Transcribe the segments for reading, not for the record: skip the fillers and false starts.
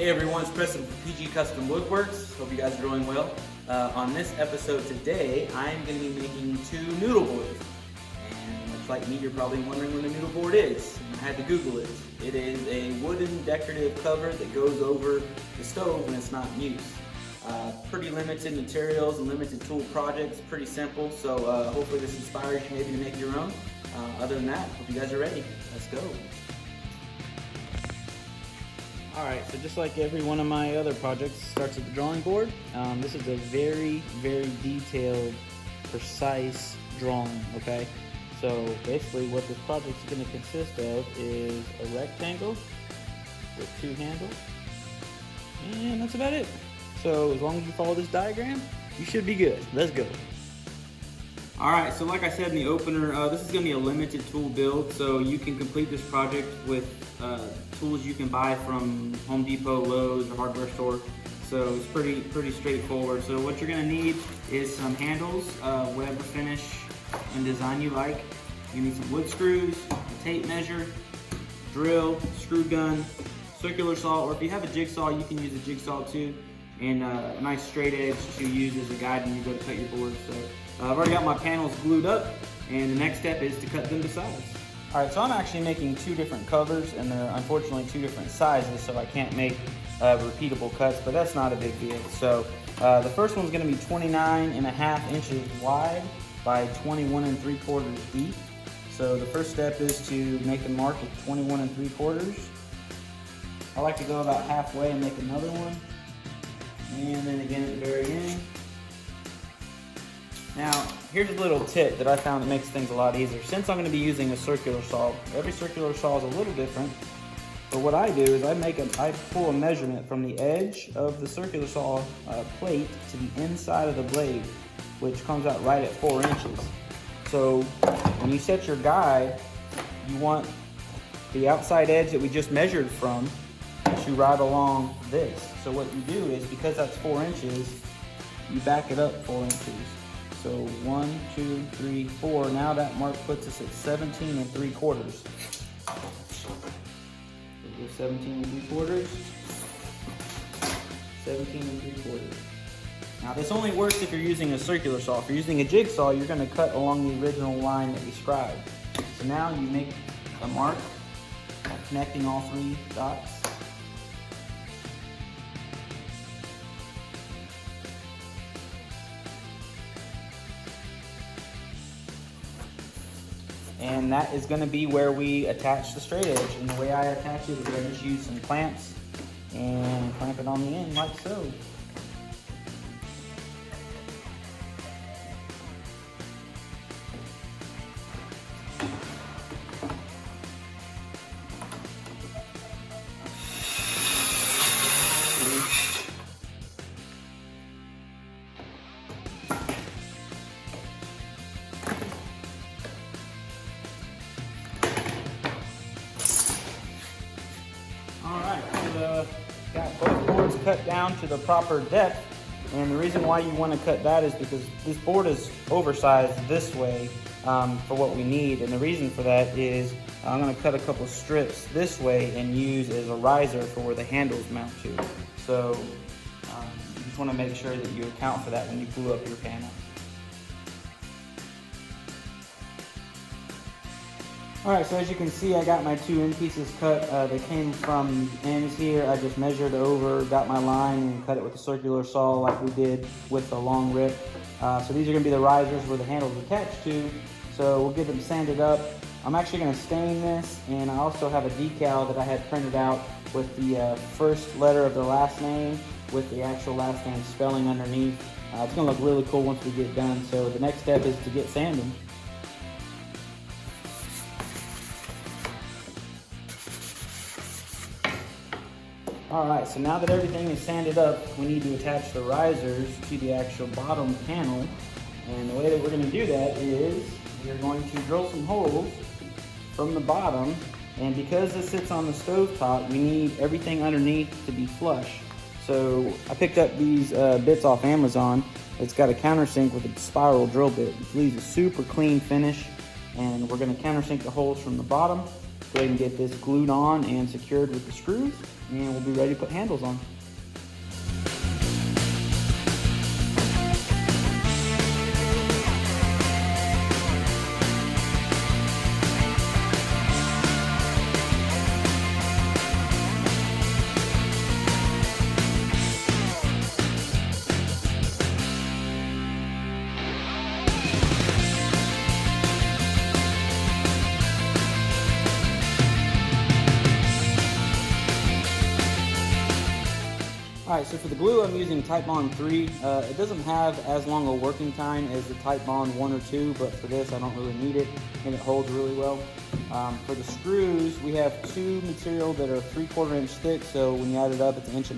Hey everyone, it's Preston from PG Custom Woodworks. Hope you guys are doing well. On this episode today, I'm going to be making 2 noodle boards. And much like me, you're probably wondering what a noodle board is. I had to Google it. It is a wooden decorative cover that goes over the stove when it's not in use. Pretty limited materials and limited tool projects, pretty simple. So hopefully this inspires you maybe to make your own. Other than that, hope you guys are ready. Let's go. Alright, so just like every one of my other projects, starts at the drawing board. This is a very, very detailed, precise drawing, okay? So basically what this project is going to consist of is a rectangle with 2 handles, and that's about it. So as long as you follow this diagram, you should be good. Let's go. Alright, so like I said in the opener, this is going to be a limited tool build, so you can complete this project with tools you can buy from Home Depot, Lowe's, or hardware store. So it's pretty straightforward. So what you're going to need is some handles, whatever finish and design you like. You need some wood screws, a tape measure, drill, screw gun, circular saw, or if you have a jigsaw, you can use a jigsaw too, and a nice straight edge to use as a guide when you go to cut your board. So I've already got my panels glued up, and the next step is to cut them to size. Alright, so I'm actually making 2 different covers, and they're unfortunately 2 different sizes, so I can't make repeatable cuts, but that's not a big deal. So the first one's going to be 29.5 inches wide by 21 3/4 deep. So the first step is to make a mark at 21 3/4. I like to go about halfway and make another one, and then again at the very end. Now, here's a little tip that I found that makes things a lot easier. Since I'm going to be using a circular saw, every circular saw is a little different. But what I do is I pull a measurement from the edge of the circular saw plate to the inside of the blade, which comes out right at 4 inches. So when you set your guide, you want the outside edge that we just measured from to right along this. So what you do is, because that's 4 inches, you back it up 4 inches. So 1, 2, 3, 4. Now that mark puts us at 17 3/4. So 17 3/4. 17 3/4. Now this only works if you're using a circular saw. If you're using a jigsaw, you're going to cut along the original line that we scribed. So now you make a mark connecting all 3 dots. And that is going to be where we attach the straight edge. And the way I attach it is I just use some clamps and clamp it on the end like so. Got both boards cut down to the proper depth, and the reason why you want to cut that is because this board is oversized this way for what we need, and the reason for that is I'm going to cut a couple strips this way and use as a riser for where the handles mount to. So you just want to make sure that you account for that when you glue up your panel. Alright, so as you can see, I got my 2 end pieces cut. They came from the ends here. I just measured over, got my line, and cut it with a circular saw like we did with the long rip. So these are going to be the risers where the handle's attached to. So we'll get them sanded up. I'm actually going to stain this, and I also have a decal that I had printed out with the first letter of the last name with the actual last name spelling underneath. It's going to look really cool once we get it done. So the next step is to get sanding. Alright, so now that everything is sanded up, we need to attach the risers to the actual bottom panel. And the way that we're going to do that is we're going to drill some holes from the bottom. And because this sits on the stove top, we need everything underneath to be flush. So I picked up these bits off Amazon. It's got a countersink with a spiral drill bit. It leaves a super clean finish. And we're going to countersink the holes from the bottom go ahead and get this glued on and secured with the screws, and we'll be ready to put handles on. Alright, so for the glue I'm using Type Bond 3. It doesn't have as long a working time as the Type Bond 1 or 2, but for this I don't really need it, and it holds really well. For the screws, we have two material that are 3/4 inch thick, so when you add it up it's 1.5 inches.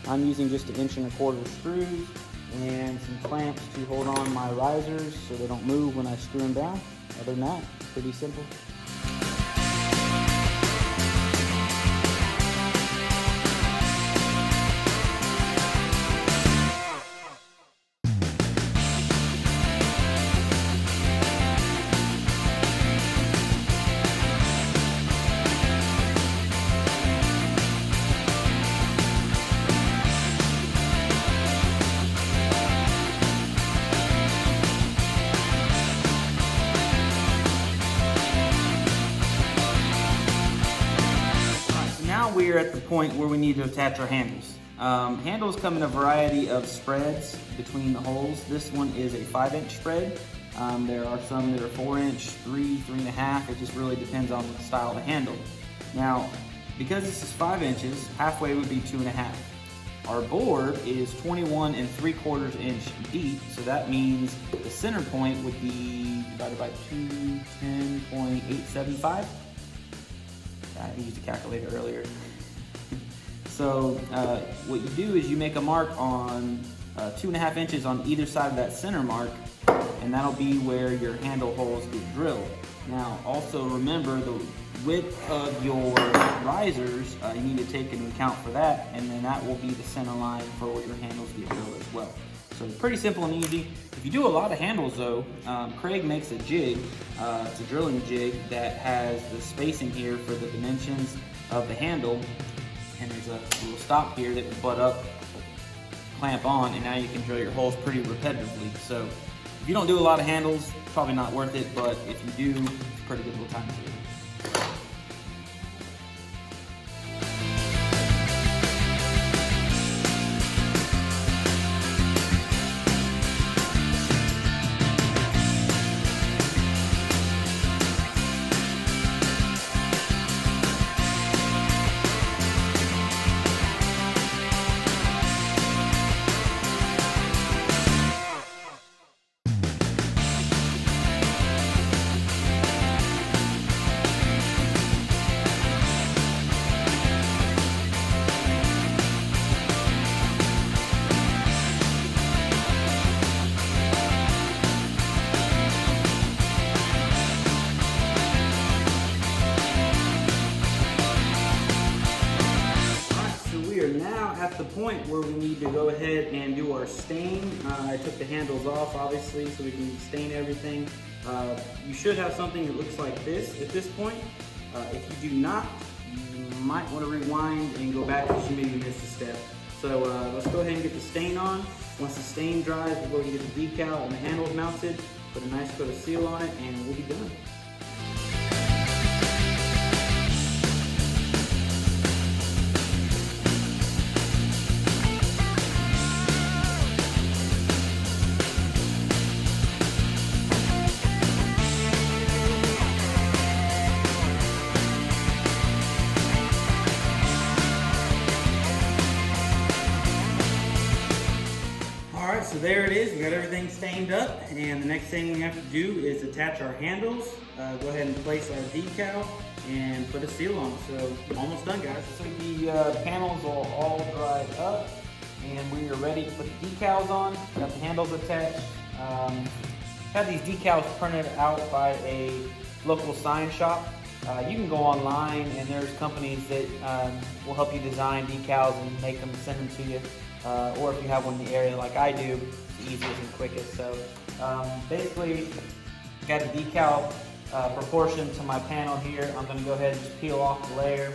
I'm using just 1.25 inch screws and some clamps to hold on my risers so they don't move when I screw them down. Other than that, pretty simple. We are at the point where we need to attach our handles. Handles come in a variety of spreads between the holes. This one is a 5-inch spread. There are some that are 4-inch, 3.5. It just really depends on the style of the handle. Now, because this is 5 inches, halfway would be 2.5. Our board is 21.75 inch deep, so that means the center point would be divided by 210.875. I used a calculator earlier. So what you do is you make a mark on 2.5 inches on either side of that center mark, and that'll be where your handle holes get drilled. Now also remember the width of your risers, you need to take into account for that, and then that will be the center line for where your handles get drilled as well. So pretty simple and easy. If you do a lot of handles though, Craig makes a jig, it's a drilling jig that has the spacing here for the dimensions of the handle, and there's a little stop here that will butt up, clamp on, and now you can drill your holes pretty repetitively. So if you don't do a lot of handles, probably not worth it, but if you do, it's a pretty good little time to do it. At the point where we need to go ahead and do our stain. I took the handles off obviously so we can stain everything. You should have something that looks like this at this point. If you do not, you might want to rewind and go back because you maybe missed a step. So let's go ahead and get the stain on. Once the stain dries, we'll go ahead and get the decal and the handles mounted, put a nice coat of seal on it, and we'll be done. So there it is, we got everything stained up, and the next thing we have to do is attach our handles, go ahead and place our decal, and put a seal on it. So almost done, guys. So the panels are all dried up, and we are ready to put the decals on. Got the handles attached. Have these decals printed out by a local sign shop. You can go online, and there's companies that will help you design decals and make them, send them to you. Or if you have one in the area like I do, it's the easiest and quickest. So basically, got the decal proportion to my panel here. I'm going to go ahead and just peel off the layer,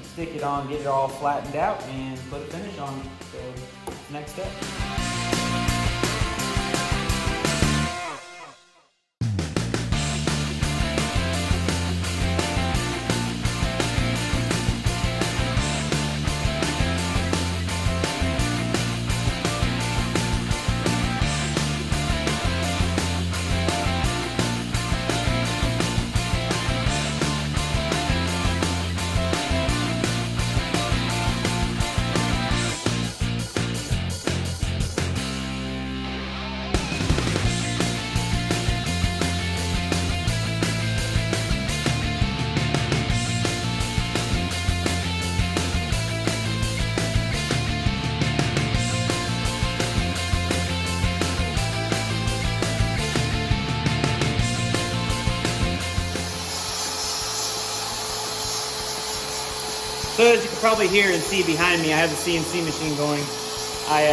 stick it on, get it all flattened out, and put a finish on it. So, next step. So as you can probably hear and see behind me, I have the CNC machine going. I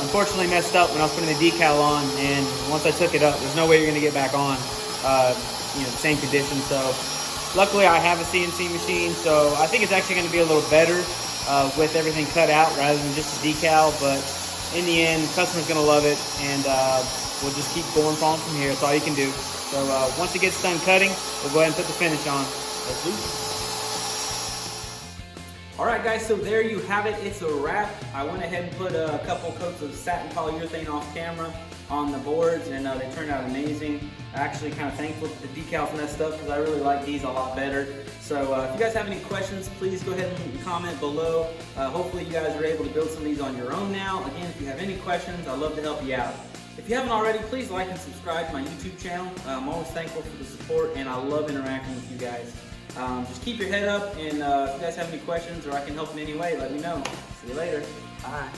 unfortunately messed up when I was putting the decal on, and once I took it up, there's no way you're gonna get back on, the same condition. So luckily I have a CNC machine, so I think it's actually gonna be a little better with everything cut out rather than just a decal, but in the end, the customer's gonna love it, and we'll just keep going from here. That's all you can do. So once it gets done cutting, we'll go ahead and put the finish on. Let's do it. Alright guys, so there you have it. It's a wrap. I went ahead and put a couple coats of satin polyurethane off camera on the boards, and they turned out amazing. Actually kind of thankful that the decals messed up because I really like these a lot better. So if you guys have any questions, please go ahead and comment below. Hopefully you guys are able to build some of these on your own now. Again, if you have any questions, I'd love to help you out. If you haven't already, please like and subscribe to my YouTube channel. I'm always thankful for the support, and I love interacting with you guys. Just keep your head up, and if you guys have any questions or I can help in any way, let me know. See you later. Bye.